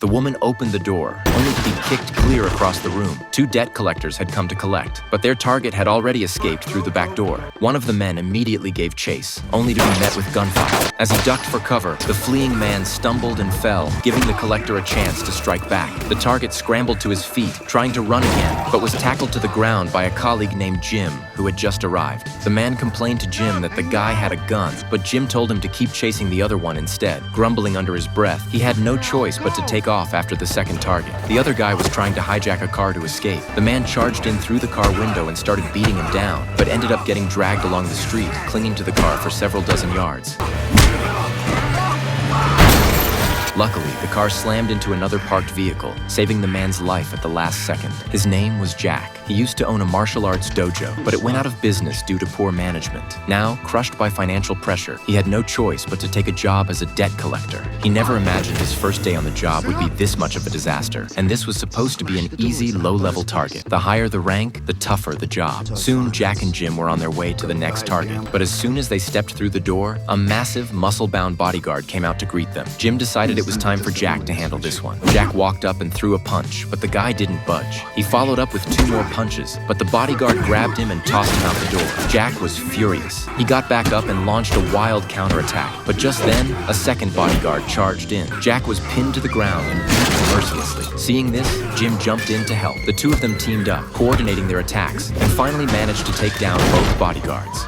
The woman opened the door, only to be kicked clear across the room. Two debt collectors had come to collect, but their target had already escaped through the back door. One of the men immediately gave chase, only to be met with gunfire. As he ducked for cover, the fleeing man stumbled and fell, giving the collector a chance to strike back. The target scrambled to his feet, trying to run again, but was tackled to the ground by a colleague named Jim, who had just arrived. The man complained to Jim that the guy had a gun, but Jim told him to keep chasing the other one instead. Grumbling under his breath, he had no choice but to take off after the second target. The other guy was trying to hijack a car to escape. The man charged in through the car window and started beating him down, but ended up getting dragged along the street, clinging to the car for several dozen yards. Luckily, the car slammed into another parked vehicle, saving the man's life at the last second. His name was Jack. He used to own a martial arts dojo, but it went out of business due to poor management. Now, crushed by financial pressure, he had no choice but to take a job as a debt collector. He never imagined his first day on the job would be this much of a disaster, and this was supposed to be an easy, low-level target. The higher the rank, the tougher the job. Soon, Jack and Jim were on their way to the next target, but as soon as they stepped through the door, a massive, muscle-bound bodyguard came out to greet them. Jim decided it was time for Jack to handle this one. Jack walked up and threw a punch, but the guy didn't budge. He followed up with two more punches, but the bodyguard grabbed him and tossed him out the door. Jack was furious. He got back up and launched a wild counterattack, but just then, a second bodyguard charged in. Jack was pinned to the ground and beaten mercilessly. Seeing this, Jim jumped in to help. The two of them teamed up, coordinating their attacks, and finally managed to take down both bodyguards.